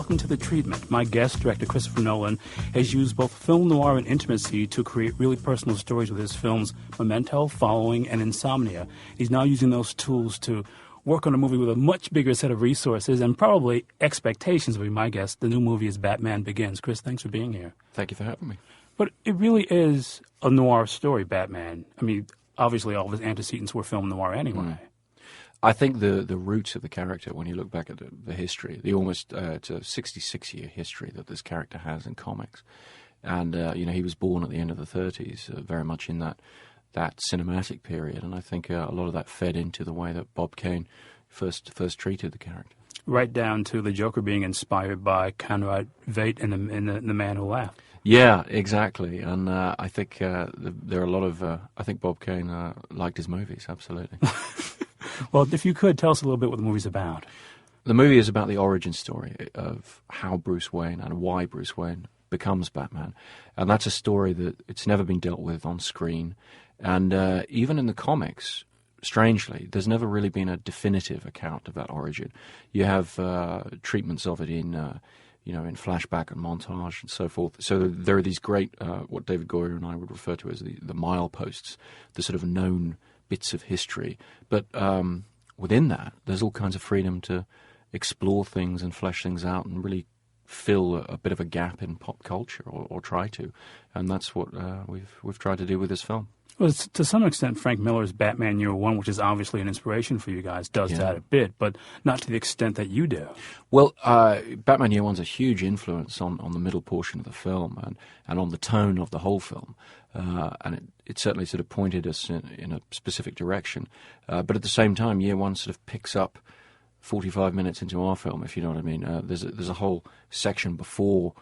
welcome to The Treatment. My guest, director Christopher Nolan, has used both film noir and intimacy to create really personal stories with his films Memento, Following, and Insomnia. He's now using those tools to work on a movie with a much bigger set of resources and probably expectations, would be my guess. The new movie is Batman Begins. Chris, thanks for being here. Thank you for having me. But it really is a noir story, Batman. I mean, obviously all of his antecedents were film noir anyway. I think the roots of the character, when you look back at the history, the almost it's a 66-year history that this character has in comics. And, he was born at the end of the 30s, very much in that cinematic period. And I think a lot of that fed into the way that Bob Kane first treated the character. Right down to the Joker being inspired by Conrad Veidt in the Man Who Laughed. Yeah, exactly. And I think there are a lot of... I think Bob Kane liked his movies, absolutely. Well, if you could, tell us a little bit what the movie's about. The movie is about the origin story of how Bruce Wayne and why Bruce Wayne becomes Batman. And that's a story that it's never been dealt with on screen. And even in the comics, strangely, there's never really been a definitive account of that origin. You have treatments of it in flashback and montage and so forth. So there are these great, what David Goyer and I would refer to as the mileposts, the sort of known bits of history. But within that, there's all kinds of freedom to explore things and flesh things out and really fill a bit of a gap in pop culture, or try to. And that's what we've tried to do with this film. Well, to some extent, Frank Miller's Batman Year One, which is obviously an inspiration for you guys, does that a bit, but not to the extent that you do. Well, Batman Year One's a huge influence on the middle portion of the film and on the tone of the whole film. And it certainly sort of pointed us in a specific direction. But at the same time, Year One sort of picks up 45 minutes into our film, if you know what I mean. There's a whole section before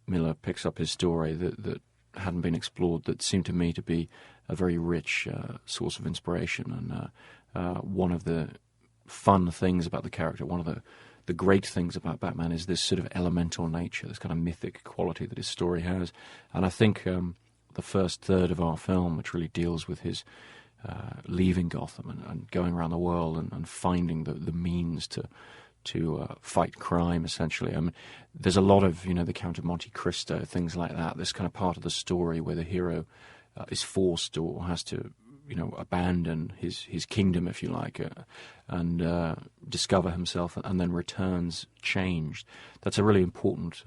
Miller picks up his story that hadn't been explored, that seemed to me to be a very rich source of inspiration. And one of the fun things about the character, one of the great things about Batman is this sort of elemental nature, this kind of mythic quality that his story has. And I think the first third of our film, which really deals with his leaving Gotham and going around the world and finding the means to fight crime, essentially. I mean, there's a lot of, the Count of Monte Cristo, things like that. This kind of part of the story where the hero is forced or has to, abandon his kingdom, if you like, and discover himself and then returns changed. That's a really important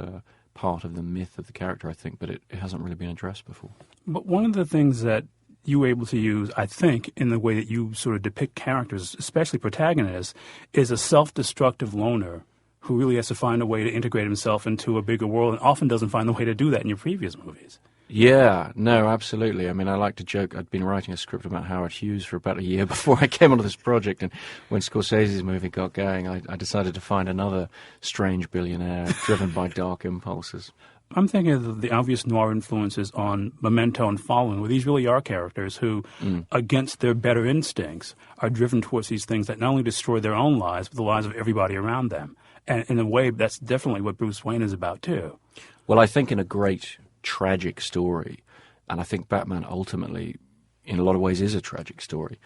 part of the myth of the character, I think, but it hasn't really been addressed before. But one of the things that you were able to use, I think, in the way that you sort of depict characters, especially protagonists, is a self-destructive loner who really has to find a way to integrate himself into a bigger world and often doesn't find the way to do that in your previous movies. Yeah, no, absolutely. I mean, I like to joke, I'd been writing a script about Howard Hughes for about a year before I came onto this project, and when Scorsese's movie got going, I decided to find another strange billionaire driven by dark impulses. I'm thinking of the obvious noir influences on Memento and Following, where these really are characters who, against their better instincts, are driven towards these things that not only destroy their own lives, but the lives of everybody around them. And in a way, that's definitely what Bruce Wayne is about, too. Well, I think in a great tragic story, and I think Batman ultimately, in a lot of ways, is a tragic story,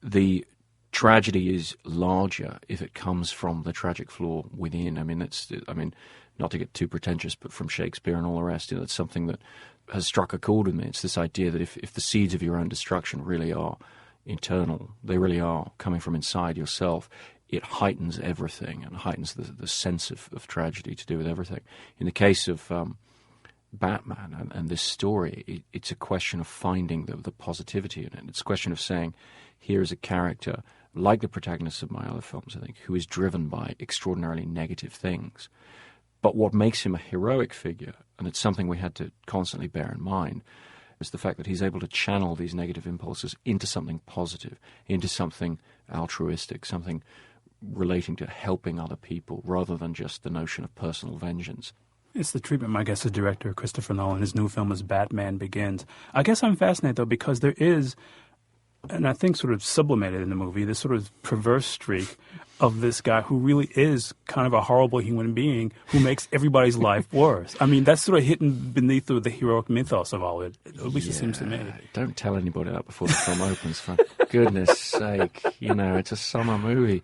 the tragedy is larger if it comes from the tragic flaw within. I mean, not to get too pretentious, but from Shakespeare and all the rest, it's something that has struck a chord with me. It's this idea that if the seeds of your own destruction really are internal, they really are coming from inside yourself, it heightens everything and heightens the sense of tragedy to do with everything. In the case of Batman and this story, it's a question of finding the positivity in it. It's a question of saying, here is a character, like the protagonists of my other films, I think, who is driven by extraordinarily negative things. But what makes him a heroic figure, and it's something we had to constantly bear in mind, is the fact that he's able to channel these negative impulses into something positive, into something altruistic, something relating to helping other people, rather than just the notion of personal vengeance. It's The Treatment. My guest is director Christopher Nolan. His new film is Batman Begins. I guess I'm fascinated, though, because there is, and I think sort of sublimated in the movie, this sort of perverse streak of this guy who really is kind of a horrible human being who makes everybody's life worse. I mean, that's sort of hidden beneath the heroic mythos of all it, at least it seems to me. Don't tell anybody that before the film opens, for goodness sake. It's a summer movie.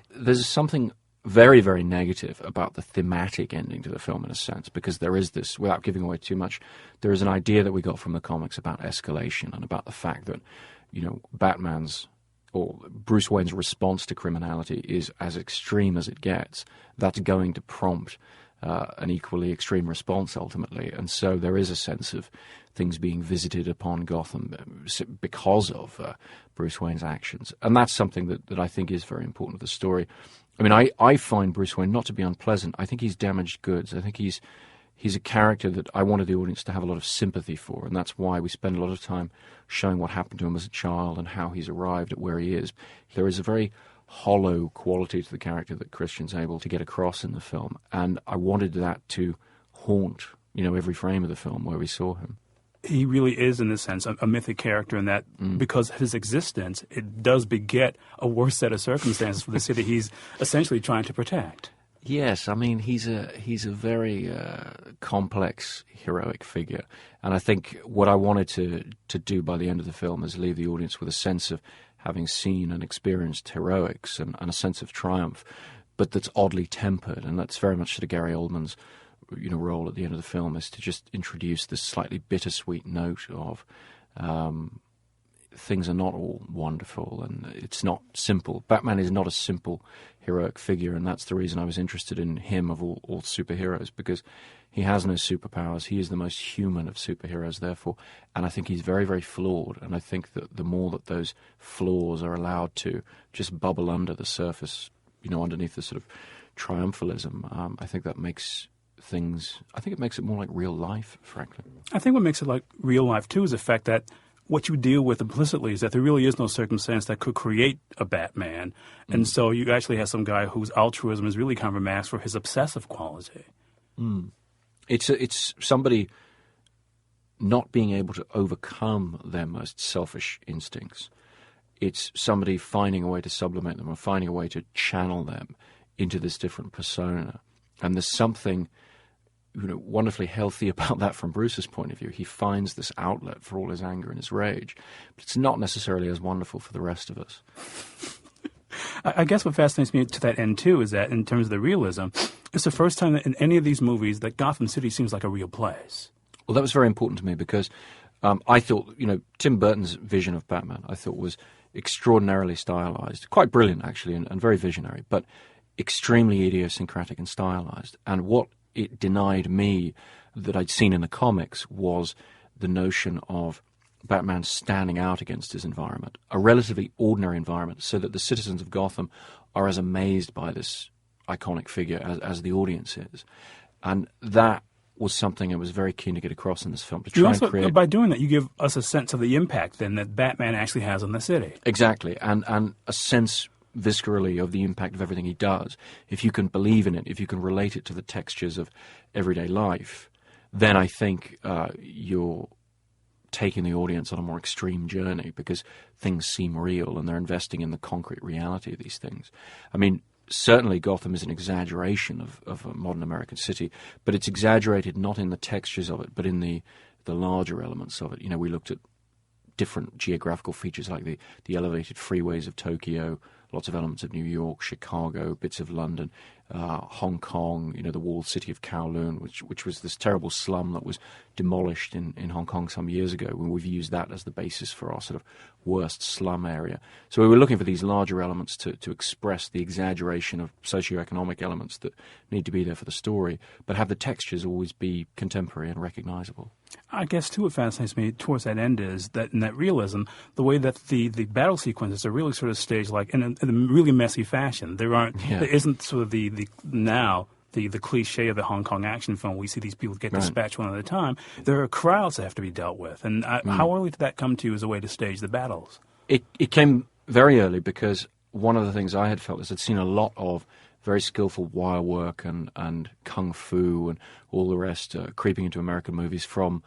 There's something very, very negative about the thematic ending to the film in a sense, because there is this, without giving away too much, there is an idea that we got from the comics about escalation and about the fact that, Batman's or Bruce Wayne's response to criminality is as extreme as it gets. That's going to prompt an equally extreme response ultimately. And so there is a sense of things being visited upon Gotham because of Bruce Wayne's actions. And that's something that I think is very important to the story. I mean, I find Bruce Wayne not to be unpleasant. I think he's damaged goods. I think he's a character that I wanted the audience to have a lot of sympathy for, and that's why we spend a lot of time showing what happened to him as a child and how he's arrived at where he is. There is a very hollow quality to the character that Christian's able to get across in the film, and I wanted that to haunt, every frame of the film where we saw him. He really is, in a sense, a mythic character in that because of his existence, it does beget a worse set of circumstances for the city he's essentially trying to protect. Yes, I mean, he's a very complex, heroic figure. And I think what I wanted to do by the end of the film is leave the audience with a sense of having seen and experienced heroics and a sense of triumph, but that's oddly tempered. And that's very much sort of Gary Oldman's role at the end of the film, is to just introduce this slightly bittersweet note of things are not all wonderful and it's not simple. Batman is not a simple heroic figure, and that's the reason I was interested in him of all superheroes, because he has no superpowers. He is the most human of superheroes, therefore, and I think he's very, very flawed, and I think that the more that those flaws are allowed to just bubble under the surface, underneath the sort of triumphalism, I think that makes it makes it more like real life, frankly. I think what makes it like real life, too, is the fact that what you deal with implicitly is that there really is no circumstance that could create a Batman. And so you actually have some guy whose altruism is really kind of a mask for his obsessive quality. It's somebody not being able to overcome their most selfish instincts. It's somebody finding a way to sublimate them or finding a way to channel them into this different persona. And there's something wonderfully healthy about that from Bruce's point of view. He finds this outlet for all his anger and his rage, but it's not necessarily as wonderful for the rest of us. I guess what fascinates me to that end, too, is that in terms of the realism, it's the first time that in any of these movies that Gotham City seems like a real place. Well, that was very important to me because I thought, Tim Burton's vision of Batman, I thought was extraordinarily stylized, quite brilliant, actually, and very visionary, but extremely idiosyncratic and stylized. And what it denied me that I'd seen in the comics was the notion of Batman standing out against his environment, a relatively ordinary environment, so that the citizens of Gotham are as amazed by this iconic figure as the audience is. And that was something I was very keen to get across in this film. By doing that, you give us a sense of the impact, then, that Batman actually has on the city. Exactly, and a sense viscerally of the impact of everything he does. If you can believe in it, if you can relate it to the textures of everyday life, then I think you're taking the audience on a more extreme journey because things seem real and they're investing in the concrete reality of these things. I mean, certainly Gotham is an exaggeration of a modern American city, but it's exaggerated not in the textures of it, but in the larger elements of it. We looked at different geographical features like the elevated freeways of Tokyo, lots of elements of New York, Chicago, bits of London, Hong Kong, the walled city of Kowloon, which was this terrible slum that was demolished in Hong Kong some years ago, when we've used that as the basis for our sort of worst slum area. So we were looking for these larger elements to express the exaggeration of socioeconomic elements that need to be there for the story, but have the textures always be contemporary and recognizable. I guess, too, what fascinates me towards that end is that in that realism, the way that the battle sequences are really sort of staged like in a really messy fashion. There isn't sort of the cliche of the Hong Kong action film. We see these people get dispatched one at a time. There are crowds that have to be dealt with. And how early did that come to you as a way to stage the battles? It came very early because one of the things I had felt is I'd seen a lot of very skillful wire work and kung fu and all the rest creeping into American movies from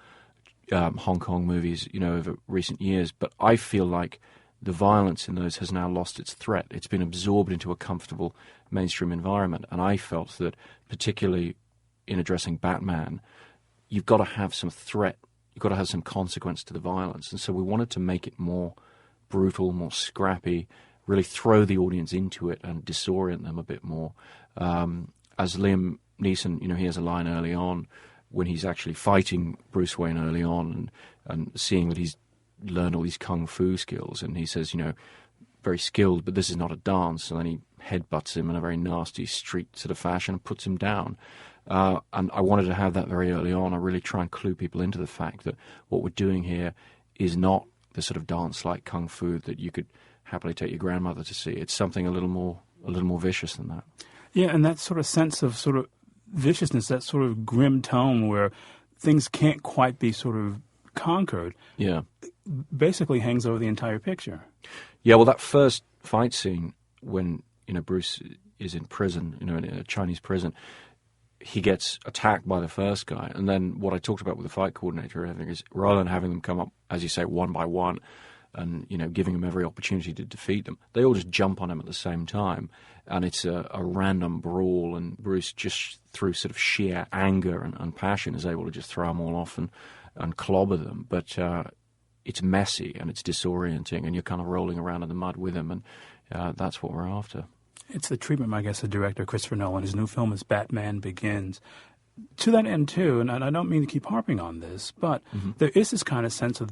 Hong Kong movies, over recent years. But I feel like the violence in those has now lost its threat. It's been absorbed into a comfortable mainstream environment. And I felt that, particularly in addressing Batman, you've got to have some threat. You've got to have some consequence to the violence. And so we wanted to make it more brutal, more scrappy, really throw the audience into it and disorient them a bit more. As Liam Neeson, he has a line early on when he's actually fighting Bruce Wayne early on and seeing that he's learned all these kung fu skills, and he says, very skilled, but this is not a dance. And then he headbutts him in a very nasty street sort of fashion and puts him down. And I wanted to have that very early on. I really try and clue people into the fact that what we're doing here is not the sort of dance-like kung fu that you could happily take your grandmother to see. It's something a little more vicious than that. Yeah, and that sort of sense of sort of viciousness, that sort of grim tone where things can't quite be sort of conquered, basically hangs over the entire picture. Yeah, well, that first fight scene when, Bruce is in prison, in a Chinese prison, he gets attacked by the first guy. And then what I talked about with the fight coordinator, I think, is rather than having them come up, as you say, one by one and, giving him every opportunity to defeat them, they all just jump on him at the same time. And it's a random brawl, and Bruce, just through sort of sheer anger and passion, is able to just throw them all off and clobber them. But it's messy and it's disorienting, and you're kind of rolling around in the mud with him, and that's what we're after. It's the treatment, I guess, of director Christopher Nolan. His new film is Batman Begins. To that end, too, and I don't mean to keep harping on this, but there is this kind of sense of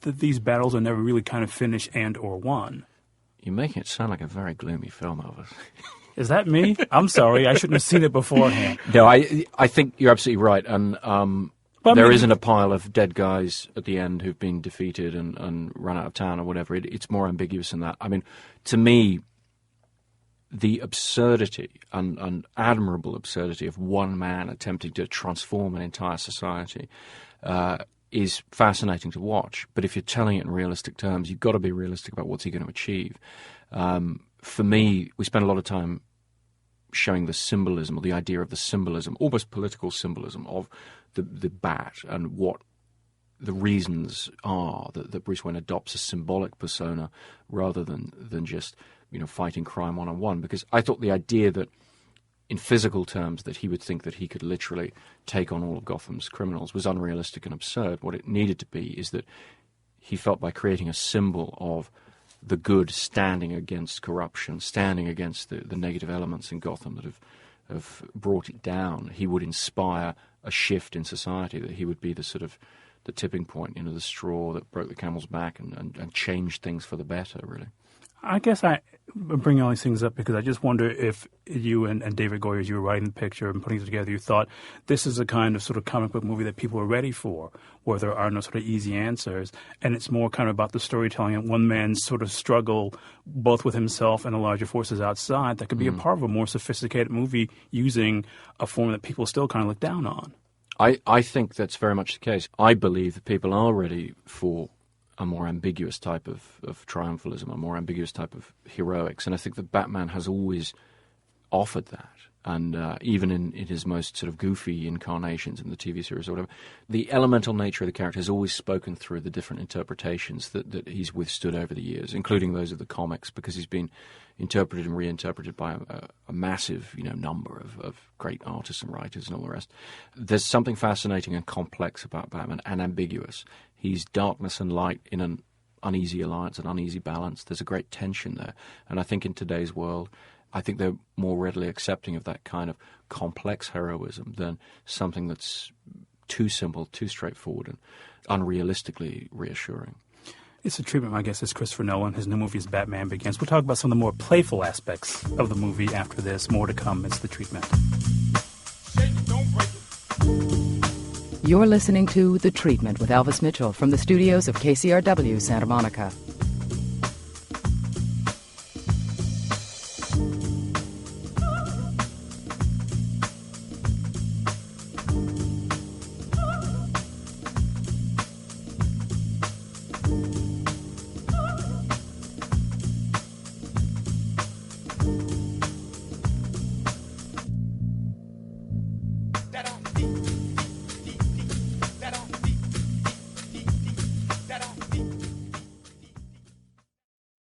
that these battles are never really kind of finished and or won. You're making it sound like a very gloomy film, Elvis. Is that me? I'm sorry. I shouldn't have seen it beforehand. No, I think you're absolutely right. And there isn't a pile of dead guys at the end who've been defeated and run out of town or whatever. It's more ambiguous than that. I mean, to me, the absurdity and admirable absurdity of one man attempting to transform an entire society is fascinating to watch. But if you're telling it in realistic terms, you've got to be realistic about what's he going to achieve. For me, we spend a lot of time showing the symbolism, or the idea of the symbolism, almost political symbolism of the bat, and what the reasons are that Bruce Wayne adopts a symbolic persona rather than just fighting crime one-on-one. Because I thought the idea that in physical terms that he would think that he could literally take on all of Gotham's criminals was unrealistic and absurd. What it needed to be is that he felt by creating a symbol of the good standing against corruption, standing against the negative elements in Gotham that have brought it down, he would inspire a shift in society, that he would be the sort of the tipping point, the straw that broke the camel's back and changed things for the better, really. I guess I bring all these things up because I just wonder if you and David Goyer, as you were writing the picture and putting it together, you thought this is a kind of sort of comic book movie that people are ready for, where there are no sort of easy answers, and it's more kind of about the storytelling and one man's sort of struggle both with himself and the larger forces outside that could be a part of a more sophisticated movie using a form that people still kind of look down on. I think that's very much the case. I believe that people are ready for a more ambiguous type of triumphalism, a more ambiguous type of heroics. And I think that Batman has always offered that. And even in his most sort of goofy incarnations in the TV series or whatever, the elemental nature of the character has always spoken through the different interpretations that he's withstood over the years, including those of the comics, because he's been interpreted and reinterpreted by a massive number of great artists and writers and all the rest. There's something fascinating and complex about Batman, and ambiguous. He's darkness and light in an uneasy alliance, an uneasy balance. There's a great tension there. And I think in today's world, I think they're more readily accepting of that kind of complex heroism than something that's too simple, too straightforward, and unrealistically reassuring. It's a treatment, I guess, is Christopher Nolan. His new movie is Batman Begins. We'll talk about some of the more playful aspects of the movie after this. More to come. It's The Treatment. You're listening to The Treatment with Elvis Mitchell from the studios of KCRW Santa Monica.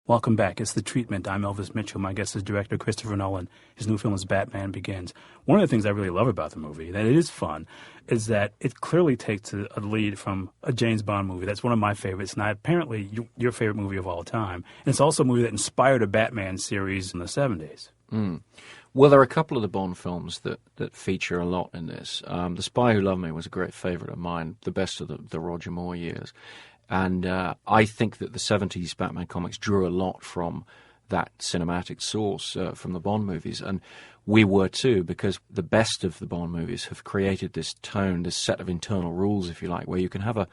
Welcome back. It's The Treatment. I'm Elvis Mitchell. My guest is director Christopher Nolan. His new film is Batman Begins. One of the things I really love about the movie, that it is fun, is that it clearly takes a lead from a James Bond movie. That's one of my favorites, and apparently your favorite movie of all time. And it's also a movie that inspired a Batman series in the 70s. Well, there are a couple of the Bond films that feature a lot in this. The Spy Who Loved Me was a great favourite of mine, the best of the Roger Moore years. And I think that the 70s Batman comics drew a lot from that cinematic source from the Bond movies. And we were too, because the best of the Bond movies have created this tone, this set of internal rules, if you like, where you can have a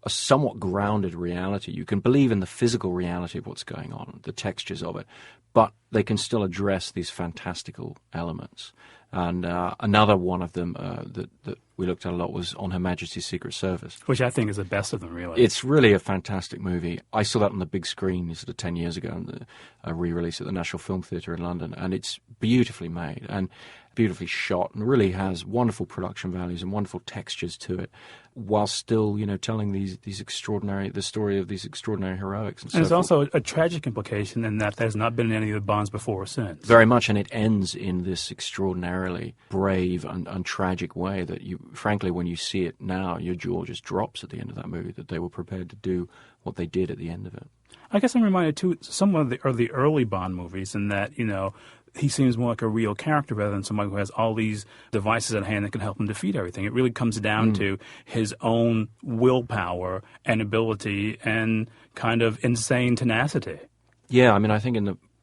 somewhat grounded reality. You can believe in the physical reality of what's going on, the textures of it, but they can still address these fantastical elements. And another one of them that we looked at a lot was On Her Majesty's Secret Service. Which I think is the best of them, really. It's really a fantastic movie. I saw that on the big screen sort of 10 years ago, on a re-release at the National Film Theatre in London, and it's beautifully made and beautifully shot and really has wonderful production values and wonderful textures to it, while still, telling the story of these extraordinary heroics. And there's also a tragic implication in that there's not been any of the Bonds before or since. Very much, and it ends in this extraordinarily brave and tragic way that frankly, when you see it now, your jaw just drops at the end of that movie, that they were prepared to do what they did at the end of it. I guess I'm reminded, too, somewhat of the early Bond movies in that, he seems more like a real character rather than somebody who has all these devices at hand that can help him defeat everything. It really comes down to his own willpower and ability and kind of insane tenacity. Yeah, I mean, I think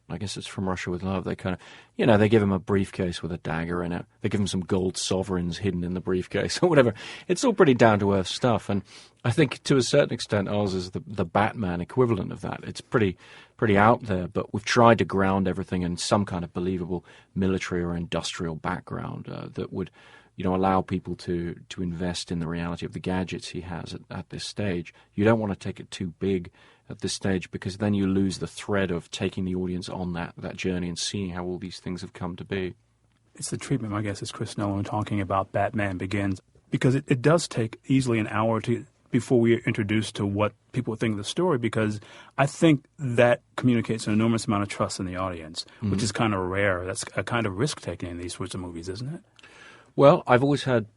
I guess it's From Russia with Love, they kind of, they give him a briefcase with a dagger in it. They give him some gold sovereigns hidden in the briefcase or whatever. It's all pretty down-to-earth stuff. And I think to a certain extent ours is the Batman equivalent of that. It's pretty out there, but we've tried to ground everything in some kind of believable military or industrial background that would, allow people to invest in the reality of the gadgets he has at this stage. You don't want to take it too big at this stage, because then you lose the thread of taking the audience on that journey and seeing how all these things have come to be. It's the treatment, I guess, as Chris Nolan talking about Batman Begins, because it does take easily an hour before we are introduced to what people think of the story, because I think that communicates an enormous amount of trust in the audience, which is kind of rare. That's a kind of risk-taking in these sorts of movies, isn't it? Well, I've always had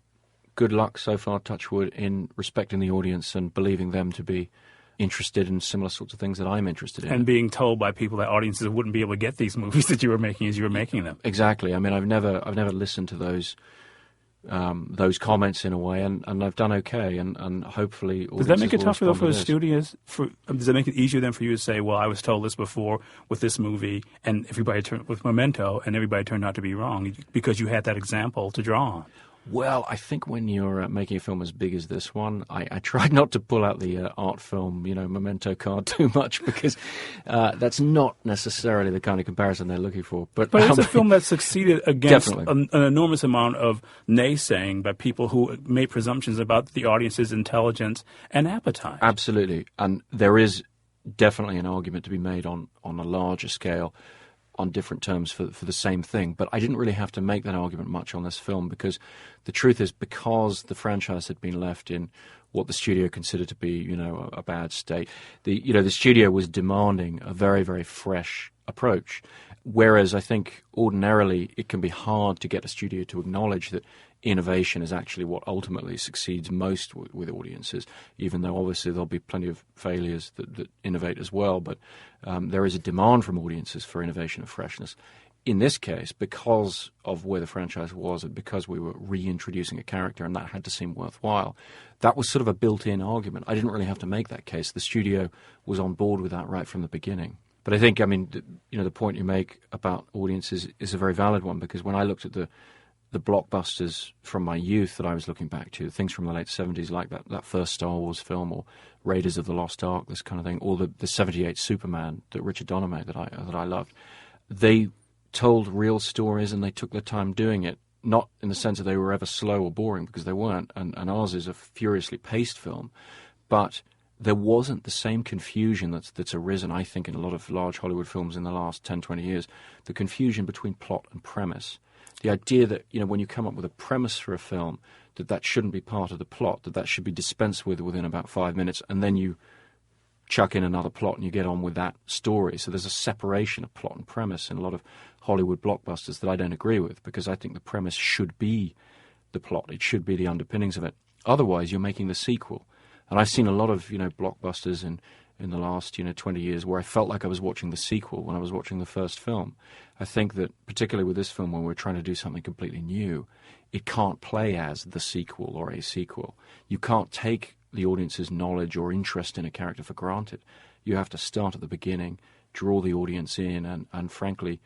good luck so far, touch wood, in respecting the audience and believing them to be interested in similar sorts of things that I'm interested in. And being told by people that audiences wouldn't be able to get these movies that you were making as you were making them. Exactly. I mean, I've never listened to those comments in a way, and I've done okay, and hopefully. Does that make it tougher though for the studios? Does that make it easier then for you to say, well, I was told this before with this movie, and everybody turned with Memento, and everybody turned out to be wrong because you had that example to draw on? Well, I think when you're making a film as big as this one, I tried not to pull out the art film, Memento card too much, because that's not necessarily the kind of comparison they're looking for. But it's a film that succeeded against an enormous amount of naysaying by people who made presumptions about the audience's intelligence and appetite. Absolutely. And there is definitely an argument to be made on a larger scale, on different terms for the same thing. But I didn't really have to make that argument much on this film, because the truth is, because the franchise had been left in what the studio considered to be, a bad state, the studio was demanding a very, very fresh approach. Whereas I think ordinarily it can be hard to get a studio to acknowledge that innovation is actually what ultimately succeeds most with audiences, even though obviously there'll be plenty of failures that innovate as well. But there is a demand from audiences for innovation and freshness. In this case, because of where the franchise was and because we were reintroducing a character and that had to seem worthwhile, that was sort of a built-in argument. I didn't really have to make that case. The studio was on board with that right from the beginning. But I think, the point you make about audiences is a very valid one, because when I looked at the blockbusters from my youth that I was looking back to, things from the late 70s, like that first Star Wars film, or Raiders of the Lost Ark, this kind of thing, or the 78 Superman that Richard Donner made that I loved, they told real stories and they took their time doing it, not in the sense that they were ever slow or boring, because they weren't, and ours is a furiously paced film, but there wasn't the same confusion that's arisen, I think, in a lot of large Hollywood films in the last 10, 20 years, the confusion between plot and premise. The idea that, when you come up with a premise for a film, that shouldn't be part of the plot, that should be dispensed with within about 5 minutes, and then you chuck in another plot and you get on with that story. So there's a separation of plot and premise in a lot of Hollywood blockbusters that I don't agree with, because I think the premise should be the plot. It should be the underpinnings of it. Otherwise, you're making the sequel. And I've seen a lot of, blockbusters in the last 20 years where I felt like I was watching the sequel when I was watching the first film. I think that particularly with this film, when we're trying to do something completely new, it can't play as the sequel or a sequel. You can't take the audience's knowledge or interest in a character for granted. You have to start at the beginning, draw the audience in, and frankly,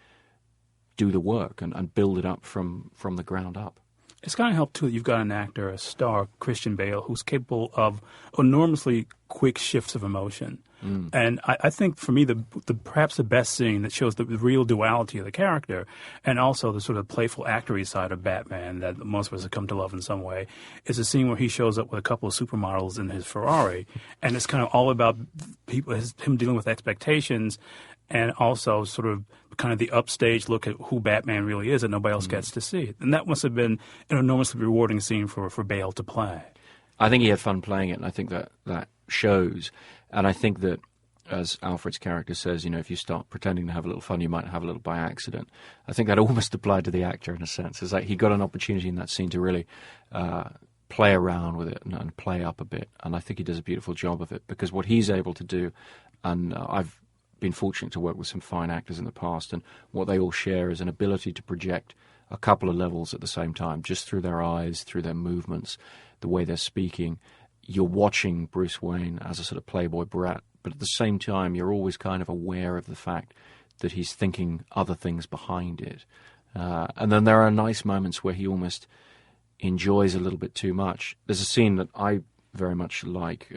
do the work and build it up from the ground up. It's kind of helped, too, that you've got an actor, a star, Christian Bale, who's capable of enormously quick shifts of emotion. And I think, for me, the perhaps the best scene that shows the real duality of the character and also the sort of playful actory side of Batman that most of us have come to love in some way is a scene where he shows up with a couple of supermodels in his Ferrari. And it's kind of all about him dealing with expectations and also sort of kind of the upstage look at who Batman really is that nobody else gets to see. And that must have been an enormously rewarding scene for Bale to play. I think he had fun playing it, and I think that shows. And I think that, as Alfred's character says, if you start pretending to have a little fun, you might have a little by accident. I think that almost applied to the actor in a sense. It's like he got an opportunity in that scene to really play around with it and play up a bit. And I think he does a beautiful job of it, because what he's able to do, and I've been fortunate to work with some fine actors in the past, and what they all share is an ability to project a couple of levels at the same time, just through their eyes, through their movements, the way they're speaking. You're watching Bruce Wayne as a sort of playboy brat, but at the same time, you're always kind of aware of the fact that he's thinking other things behind it. And then there are nice moments where he almost enjoys a little bit too much. There's a scene that I very much like,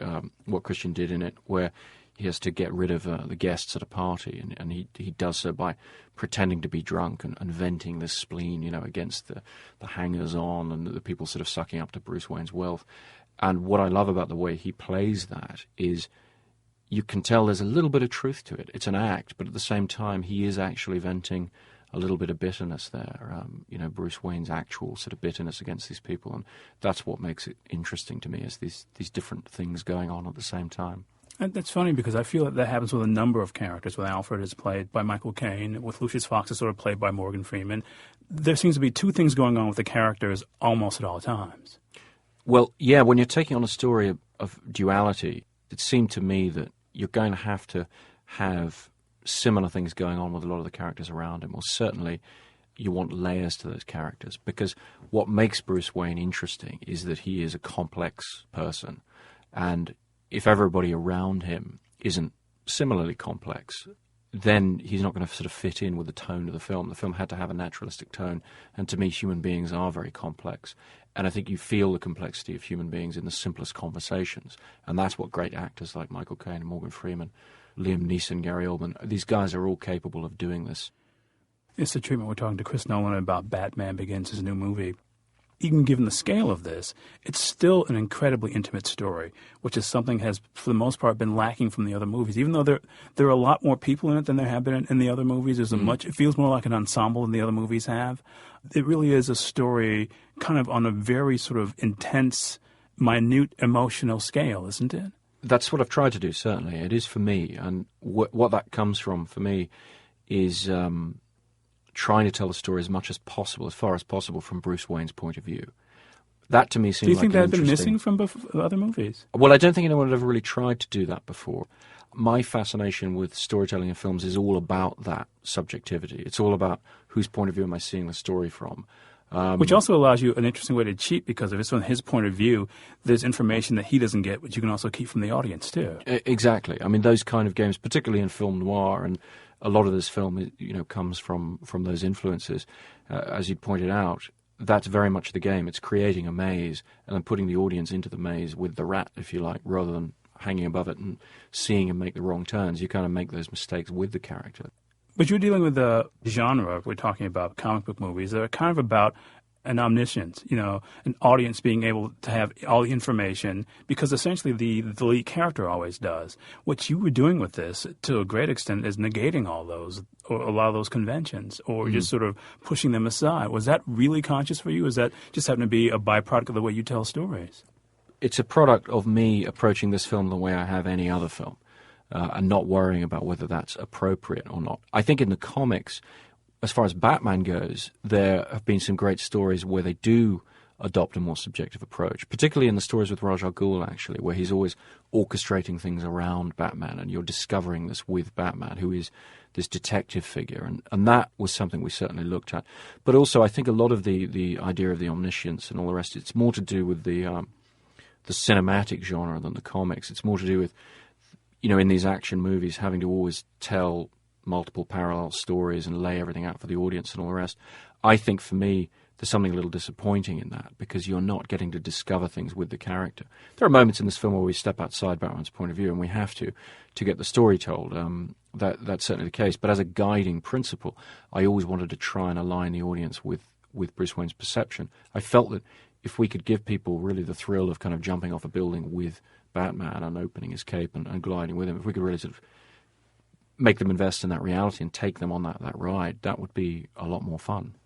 what Christian did in it, where he has to get rid of the guests at a party, and he does so by pretending to be drunk and venting this spleen, against the hangers-on and the people sort of sucking up to Bruce Wayne's wealth. And what I love about the way he plays that is you can tell there's a little bit of truth to it. It's an act, but at the same time, he is actually venting a little bit of bitterness there, Bruce Wayne's actual sort of bitterness against these people. And that's what makes it interesting to me, is these different things going on at the same time. And that's funny, because I feel that happens with a number of characters. With Alfred, is played by Michael Caine. With Lucius Fox, is sort of played by Morgan Freeman. There seems to be two things going on with the characters almost at all times. Well, yeah, when you're taking on a story of duality, it seemed to me that you're going to have similar things going on with a lot of the characters around him. Well, certainly you want layers to those characters, because what makes Bruce Wayne interesting is that he is a complex person. And if everybody around him isn't similarly complex, then he's not going to sort of fit in with the tone of the film. The film had to have a naturalistic tone, and to me, human beings are very complex. And I think you feel the complexity of human beings in the simplest conversations, and that's what great actors like Michael Caine and Morgan Freeman, Liam Neeson, Gary Oldman, these guys are all capable of doing this. It's the treatment we're talking to Chris Nolan about Batman Begins, his new movie. Even given the scale of this, it's still an incredibly intimate story, which is something has, for the most part, been lacking from the other movies. Even though there are a lot more people in it than there have been in the other movies, it feels more like an ensemble than the other movies have. It really is a story kind of on a very sort of intense, minute emotional scale, isn't it? That's what I've tried to do, certainly. It is for me. And what that comes from, for me, is trying to tell the story as much as possible, as far as possible, from Bruce Wayne's point of view. That, to me, seemed like Do you think that had been interesting... missing from other movies? Well, I don't think anyone had ever really tried to do that before. My fascination with storytelling in films is all about that subjectivity. It's all about whose point of view am I seeing the story from. Which also allows you an interesting way to cheat, because if it's from his point of view, there's information that he doesn't get, which you can also keep from the audience, too. Exactly. I mean, those kind of games, particularly in film noir, and a lot of this film, comes from those influences. As you pointed out, that's very much the game. It's creating a maze and then putting the audience into the maze with the rat, if you like, rather than hanging above it and seeing him make the wrong turns. You kind of make those mistakes with the character. But you're dealing with the genre. We're talking about comic book movies that are kind of about an omniscience, an audience being able to have all the information, because essentially the lead character always does. What you were doing with this, to a great extent, is negating all those, or a lot of those conventions, or just sort of pushing them aside. Was that really conscious for you? Is that just happen to be a byproduct of the way you tell stories? It's a product of me approaching this film the way I have any other film. And not worrying about whether that's appropriate or not. I think in the comics, as far as Batman goes, there have been some great stories where they do adopt a more subjective approach, particularly in the stories with Ra's al Ghul, actually, where he's always orchestrating things around Batman, and you're discovering this with Batman, who is this detective figure, and that was something we certainly looked at. But also, I think a lot of the idea of the omniscience and all the rest, it's more to do with the cinematic genre than the comics. It's more to do with, in these action movies, having to always tell multiple parallel stories and lay everything out for the audience and all the rest. I think, for me, there's something a little disappointing in that, because you're not getting to discover things with the character. There are moments in this film where we step outside Batman's point of view, and we have to get the story told. That's certainly the case. But as a guiding principle, I always wanted to try and align the audience with Bruce Wayne's perception. I felt that if we could give people really the thrill of kind of jumping off a building with Batman and opening his cape and gliding with him, if we could really sort of make them invest in that reality and take them on that ride, that would be a lot more fun.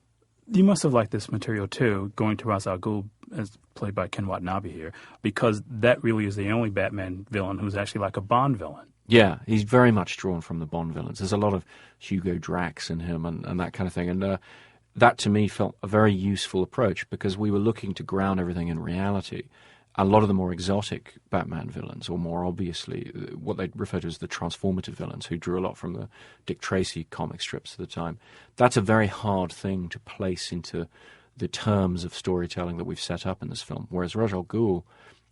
You must have liked this material too, going to Ra's al Ghul, as played by Ken Watanabe here, because that really is the only Batman villain who's actually like a Bond villain. Yeah, he's very much drawn from the Bond villains. There's a lot of Hugo Drax in him and that kind of thing. And that, to me, felt a very useful approach, because we were looking to ground everything in reality. A lot of the more exotic Batman villains, or more obviously what they refer to as the transformative villains, who drew a lot from the Dick Tracy comic strips at the time, that's a very hard thing to place into the terms of storytelling that we've set up in this film. Whereas Ra's al Ghul,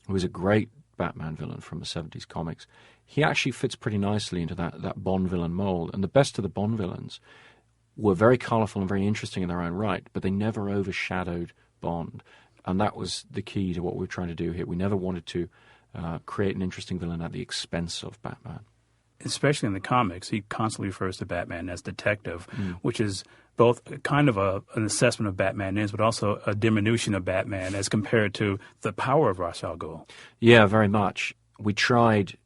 who is a great Batman villain from the 70s comics, he actually fits pretty nicely into that Bond villain mold. And the best of the Bond villains were very colourful and very interesting in their own right, but they never overshadowed Bond. And that was the key to what we were trying to do here. We never wanted to create an interesting villain at the expense of Batman. Especially in the comics, he constantly refers to Batman as detective, which is both kind of an assessment of Batman is, but also a diminution of Batman as compared to the power of Ra's al Ghul. Yeah, very much. We tried,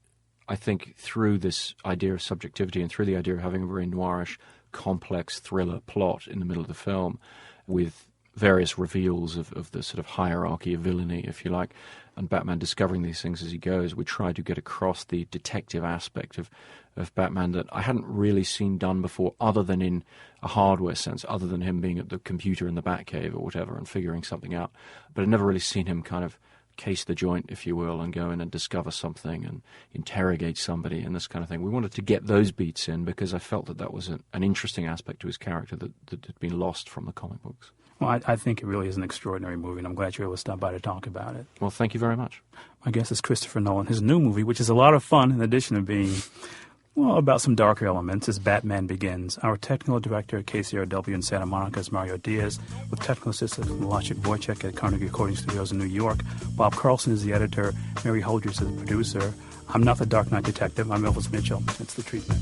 I think, through this idea of subjectivity and through the idea of having a very noirish, complex thriller plot in the middle of the film, with various reveals of the sort of hierarchy of villainy, if you like, and Batman discovering these things as he goes. We tried to get across the detective aspect of Batman that I hadn't really seen done before, other than in a hardware sense, other than him being at the computer in the Batcave or whatever and figuring something out. But I'd never really seen him kind of case the joint, if you will, and go in and discover something and interrogate somebody and this kind of thing. We wanted to get those beats in because I felt that was an interesting aspect to his character that had been lost from the comic books. Well, I think it really is an extraordinary movie, and I'm glad you were able to stop by to talk about it. Well, thank you very much. My guest is Christopher Nolan. His new movie, which is a lot of fun in addition to being, well, about some darker elements, is Batman Begins. Our technical director at KCRW in Santa Monica is Mario Diaz, with technical assistance from Lachik Wojcik at Carnegie Recording Studios in New York. Bob Carlson is the editor. Mary Holdridge is the producer. I'm not the Dark Knight Detective. I'm Elvis Mitchell. It's The Treatment.